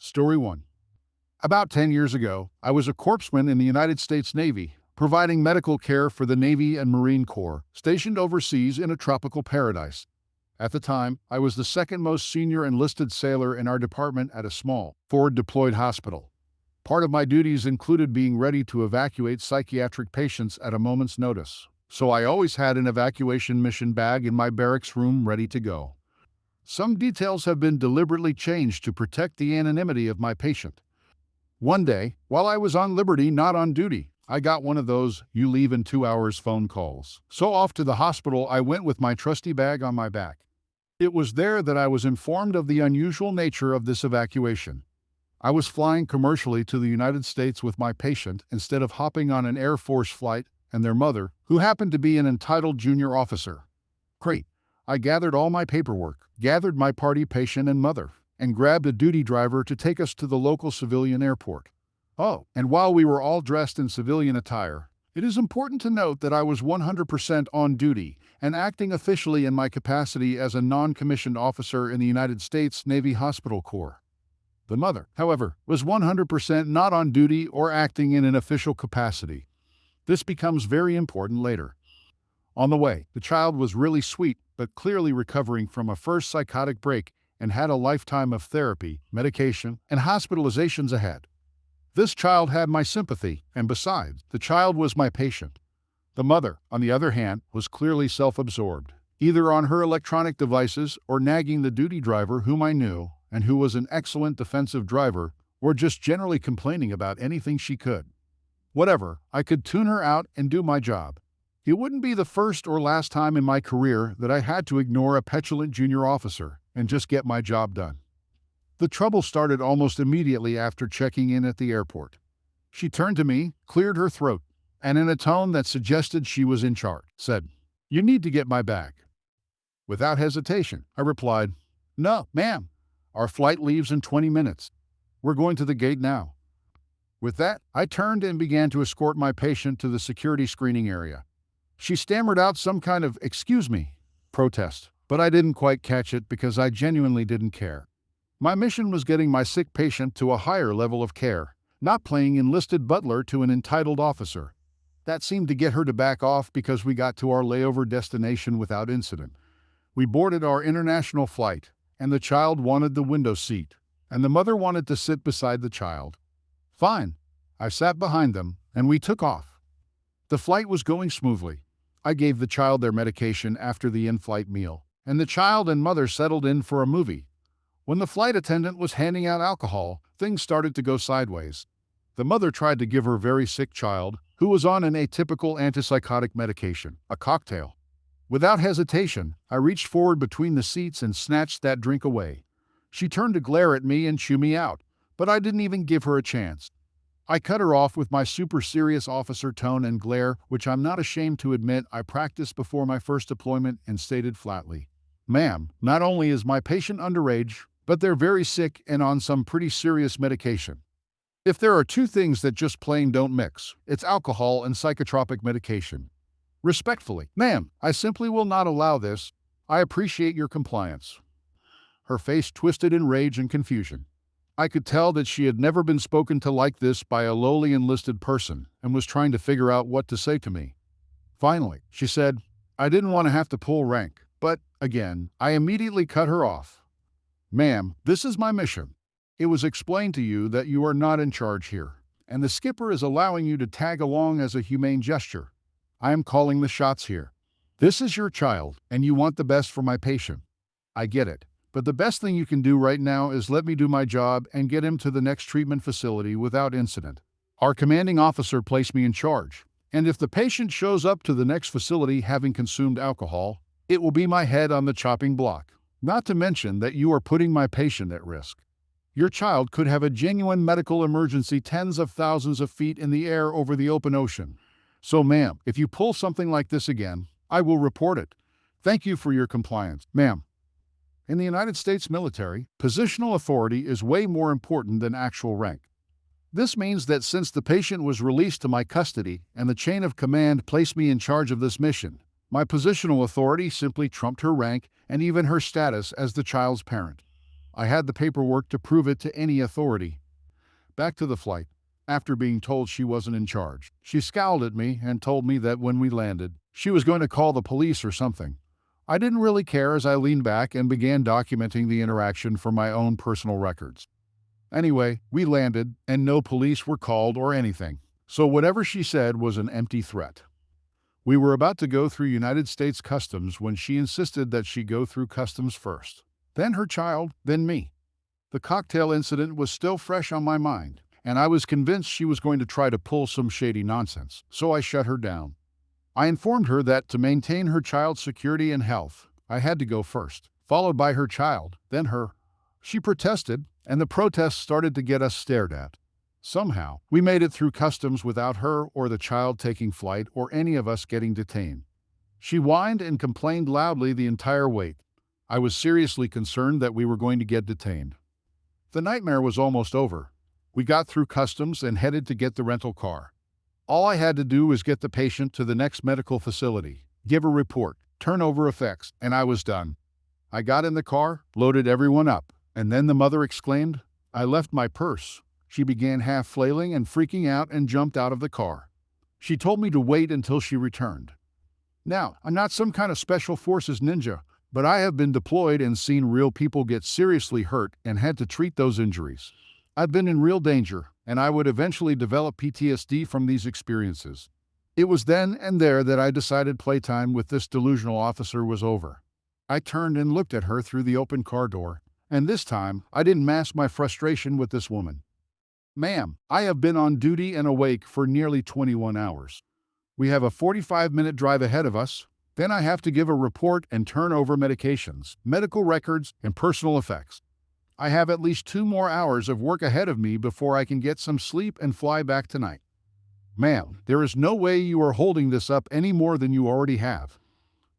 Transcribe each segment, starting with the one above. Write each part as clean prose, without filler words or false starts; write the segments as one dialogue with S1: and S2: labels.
S1: Story 1. About 10 years ago, I was a corpsman in the United States Navy, providing medical care for the Navy and Marine Corps, stationed overseas in a tropical paradise. At the time, I was the second most senior enlisted sailor in our department at a small, forward-deployed hospital. Part of my duties included being ready to evacuate psychiatric patients at a moment's notice, so I always had an evacuation mission bag in my barracks room ready to go. Some details have been deliberately changed to protect the anonymity of my patient. One day, while I was on liberty, not on duty, I got one of those "you leave in 2 hours" phone calls. So off to the hospital I went with my trusty bag on my back. It was there that I was informed of the unusual nature of this evacuation. I was flying commercially to the United States with my patient instead of hopping on an Air Force flight and their mother, who happened to be an entitled junior officer. Great. I gathered all my paperwork, gathered my party patient and mother, and grabbed a duty driver to take us to the local civilian airport. Oh, and while we were all dressed in civilian attire, it is important to note that I was 100% on duty and acting officially in my capacity as a non-commissioned officer in the United States Navy Hospital Corps. The mother, however, was 100% not on duty or acting in an official capacity. This becomes very important later. On the way, the child was really sweet, but clearly recovering from a first psychotic break and had a lifetime of therapy, medication, and hospitalizations ahead. This child had my sympathy, and besides, the child was my patient. The mother, on the other hand, was clearly self-absorbed, either on her electronic devices or nagging the duty driver whom I knew and who was an excellent defensive driver, or just generally complaining about anything she could. Whatever, I could tune her out and do my job. It wouldn't be the first or last time in my career that I had to ignore a petulant junior officer and just get my job done. The trouble started almost immediately after checking in at the airport. She turned to me, cleared her throat, and in a tone that suggested she was in charge, said, "You need to get my bag." Without hesitation, I replied, "No, ma'am. Our flight leaves in 20 minutes. We're going to the gate now." With that, I turned and began to escort my patient to the security screening area. She stammered out some kind of "excuse me" protest, but I didn't quite catch it because I genuinely didn't care. My mission was getting my sick patient to a higher level of care, not playing enlisted butler to an entitled officer. That seemed to get her to back off because we got to our layover destination without incident. We boarded our international flight, and the child wanted the window seat, and the mother wanted to sit beside the child. Fine. I sat behind them, and we took off. The flight was going smoothly. I gave the child their medication after the in-flight meal, and the child and mother settled in for a movie. When the flight attendant was handing out alcohol, things started to go sideways. The mother tried to give her very sick child, who was on an atypical antipsychotic medication, a cocktail. Without hesitation, I reached forward between the seats and snatched that drink away. She turned to glare at me and chew me out, but I didn't even give her a chance. I cut her off with my super serious officer tone and glare, which I'm not ashamed to admit I practiced before my first deployment, and stated flatly, "Ma'am, not only is my patient underage, but they're very sick and on some pretty serious medication. If there are two things that just plain don't mix, it's alcohol and psychotropic medication. Respectfully, ma'am, I simply will not allow this. I appreciate your compliance." Her face twisted in rage and confusion. I could tell that she had never been spoken to like this by a lowly enlisted person and was trying to figure out what to say to me. Finally, she said, "I didn't want to have to pull rank, but, again, I immediately cut her off. Ma'am, this is my mission. It was explained to you that you are not in charge here, and the skipper is allowing you to tag along as a humane gesture. I am calling the shots here. This is your child, and you want the best for my patient. I get it. But the best thing you can do right now is let me do my job and get him to the next treatment facility without incident. Our commanding officer placed me in charge, and if the patient shows up to the next facility having consumed alcohol, it will be my head on the chopping block. Not to mention that you are putting my patient at risk. Your child could have a genuine medical emergency tens of thousands of feet in the air over the open ocean. So, ma'am, if you pull something like this again, I will report it. Thank you for your compliance, ma'am." In the United States military, positional authority is way more important than actual rank. This means that since the patient was released to my custody and the chain of command placed me in charge of this mission, my positional authority simply trumped her rank and even her status as the child's parent. I had the paperwork to prove it to any authority. Back to the flight. After being told she wasn't in charge, she scowled at me and told me that when we landed, she was going to call the police or something. I didn't really care as I leaned back and began documenting the interaction for my own personal records. Anyway, we landed, and no police were called or anything. So whatever she said was an empty threat. We were about to go through United States Customs when she insisted that she go through Customs first. Then her child, then me. The cocktail incident was still fresh on my mind, and I was convinced she was going to try to pull some shady nonsense, so I shut her down. I informed her that to maintain her child's security and health, I had to go first, followed by her child, then her. She protested, and the protests started to get us stared at. Somehow, we made it through customs without her or the child taking flight or any of us getting detained. She whined and complained loudly the entire wait. I was seriously concerned that we were going to get detained. The nightmare was almost over. We got through customs and headed to get the rental car. All I had to do was get the patient to the next medical facility, give a report, turn over effects, and I was done. I got in the car, loaded everyone up, and then the mother exclaimed, "I left my purse." She began half flailing and freaking out and jumped out of the car. She told me to wait until she returned. Now, I'm not some kind of special forces ninja, but I have been deployed and seen real people get seriously hurt and had to treat those injuries. I've been in real danger, and I would eventually develop PTSD from these experiences. It was then and there that I decided playtime with this delusional officer was over. I turned and looked at her through the open car door, and this time I didn't mask my frustration with this woman. "Ma'am, I have been on duty and awake for nearly 21 hours. We have a 45-minute drive ahead of us. Then I have to give a report and turn over medications, medical records, and personal effects. I have at least 2 more hours of work ahead of me before I can get some sleep and fly back tonight. Ma'am, there is no way you are holding this up any more than you already have.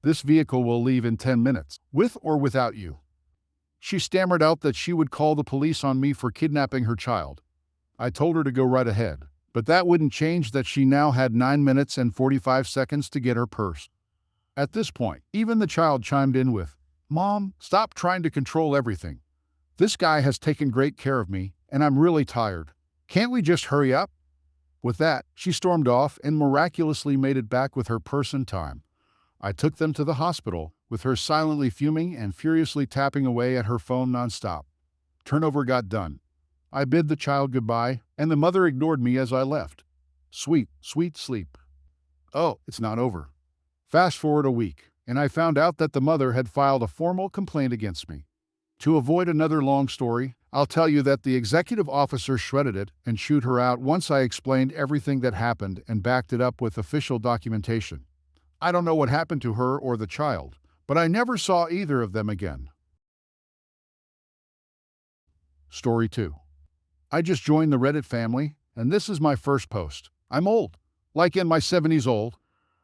S1: This vehicle will leave in 10 minutes, with or without you." She stammered out that she would call the police on me for kidnapping her child. I told her to go right ahead, but that wouldn't change that she now had 9 minutes and 45 seconds to get her purse. At this point, even the child chimed in with, "Mom, stop trying to control everything. This guy has taken great care of me, and I'm really tired. Can't we just hurry up?" With that, she stormed off and miraculously made it back with her purse in time. I took them to the hospital, with her silently fuming and furiously tapping away at her phone nonstop. Turnover got done. I bid the child goodbye, and the mother ignored me as I left. Sweet, sweet sleep. Oh, it's not over. Fast forward a week, and I found out that the mother had filed a formal complaint against me. To avoid another long story, I'll tell you that the executive officer shredded it and chewed her out once I explained everything that happened and backed it up with official documentation. I don't know what happened to her or the child, but I never saw either of them again. Story 2. I just joined the Reddit family, and this is my first post. I'm old, like in my 70s old,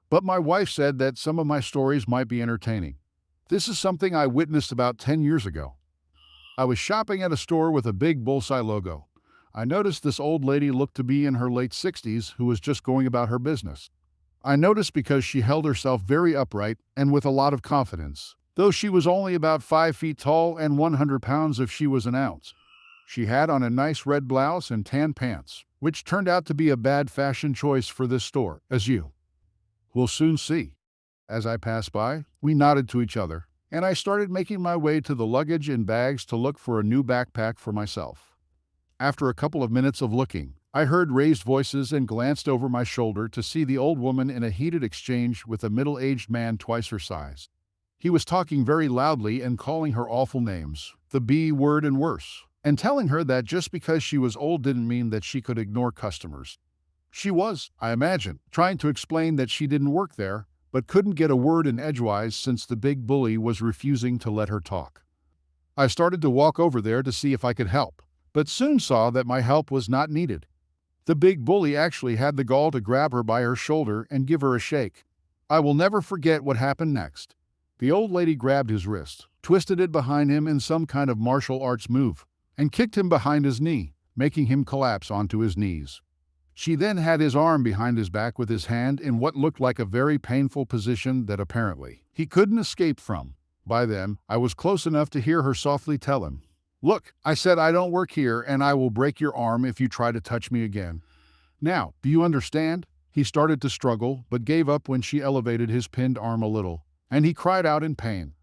S1: but my wife said that some of my stories might be entertaining. This is something I witnessed about 10 years ago. I was shopping at a store with a big Bullseye logo. I noticed this old lady looked to be in her late 60s who was just going about her business. I noticed because she held herself very upright and with a lot of confidence, though she was only about 5 feet tall and 100 pounds if she was an ounce. She had on a nice red blouse and tan pants, which turned out to be a bad fashion choice for this store, as you will soon see. As I passed by, we nodded to each other, and I started making my way to the luggage and bags to look for a new backpack for myself. After a couple of minutes of looking, I heard raised voices and glanced over my shoulder to see the old woman in a heated exchange with a middle-aged man twice her size. He was talking very loudly and calling her awful names, the B word and worse, and telling her that just because she was old didn't mean that she could ignore customers. She was, I imagine, trying to explain that she didn't work there, but couldn't get a word in edgewise since the big bully was refusing to let her talk. I started to walk over there to see if I could help, but soon saw that my help was not needed. The big bully actually had the gall to grab her by her shoulder and give her a shake. I will never forget what happened next. The old lady grabbed his wrist, twisted it behind him in some kind of martial arts move, and kicked him behind his knee, making him collapse onto his knees. She then had his arm behind his back with his hand in what looked like a very painful position that apparently he couldn't escape from. By then, I was close enough to hear her softly tell him, Look, I said I don't work here and I will break your arm if you try to touch me again. Now, do you understand? He started to struggle, but gave up when she elevated his pinned arm a little, and he cried out in pain.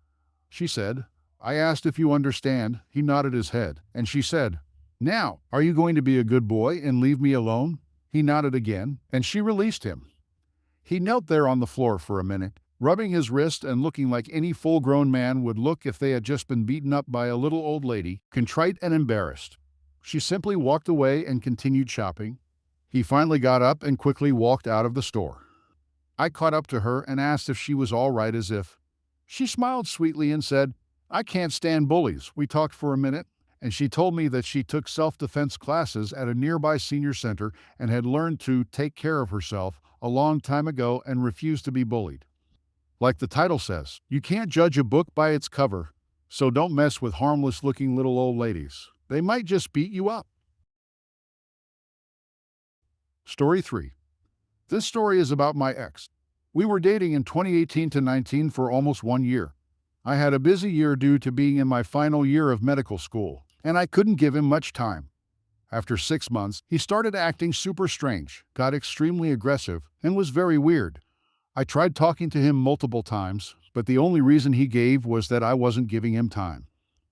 S1: She said, I asked if you understand. He nodded his head, and she said, Now, are you going to be a good boy and leave me alone? He nodded again, and she released him. He knelt there on the floor for a minute, rubbing his wrist and looking like any full-grown man would look if they had just been beaten up by a little old lady, contrite and embarrassed. She simply walked away and continued shopping. He finally got up and quickly walked out of the store. I caught up to her and asked if she was all right as if. She smiled sweetly and said, I can't stand bullies. We talked for a minute, and she told me that she took self-defense classes at a nearby senior center and had learned to take care of herself a long time ago and refused to be bullied. Like the title says, you can't judge a book by its cover, so don't mess with harmless-looking little old ladies. They might just beat you up. Story 3. This story is about my ex. We were dating in 2018 to 19 for almost 1 year. I had a busy year due to being in my final year of medical school, and I couldn't give him much time. After 6 months, he started acting super strange, got extremely aggressive, and was very weird. I tried talking to him multiple times, but the only reason he gave was that I wasn't giving him time.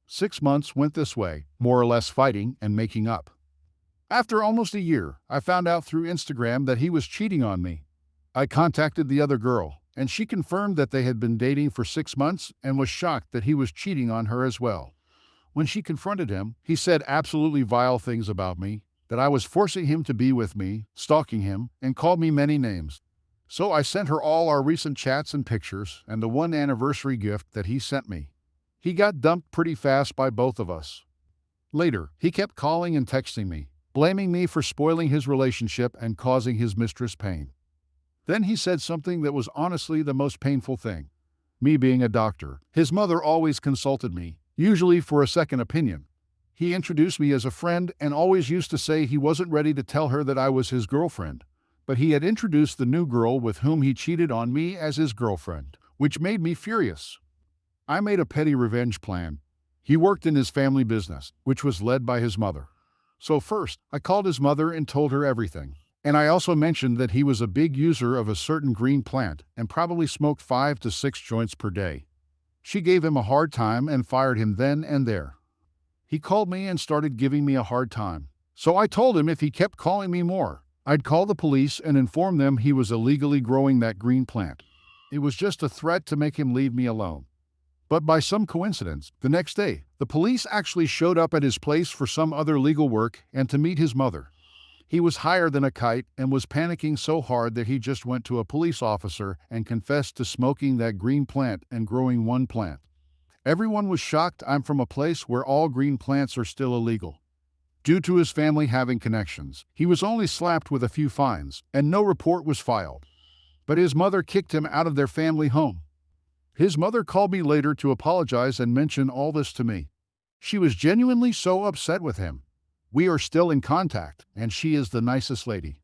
S1: 6 months went this way, more or less fighting and making up. After almost a year, I found out through Instagram that he was cheating on me. I contacted the other girl, and she confirmed that they had been dating for 6 months and was shocked that he was cheating on her as well. When she confronted him, he said absolutely vile things about me, that I was forcing him to be with me, stalking him, and called me many names. So I sent her all our recent chats and pictures and the one anniversary gift that he sent me. He got dumped pretty fast by both of us. Later, he kept calling and texting me, blaming me for spoiling his relationship and causing his mistress pain. Then he said something that was honestly the most painful thing. Me being a doctor, his mother always consulted me, usually for a second opinion. He introduced me as a friend and always used to say he wasn't ready to tell her that I was his girlfriend. But he had introduced the new girl with whom he cheated on me as his girlfriend, which made me furious. I made a petty revenge plan. He worked in his family business, which was led by his mother. So first, I called his mother and told her everything. And I also mentioned that he was a big user of a certain green plant and probably smoked 5 to 6 joints per day. She gave him a hard time and fired him then and there. He called me and started giving me a hard time. So I told him if he kept calling me more, I'd call the police and inform them he was illegally growing that green plant. It was just a threat to make him leave me alone. But by some coincidence, the next day, the police actually showed up at his place for some other legal work and to meet his mother. He was higher than a kite and was panicking so hard that he just went to a police officer and confessed to smoking that green plant and growing one plant. Everyone was shocked. I'm from a place where all green plants are still illegal. Due to his family having connections, he was only slapped with a few fines, and no report was filed. But his mother kicked him out of their family home. His mother called me later to apologize and mention all this to me. She was genuinely so upset with him. We are still in contact, and she is the nicest lady.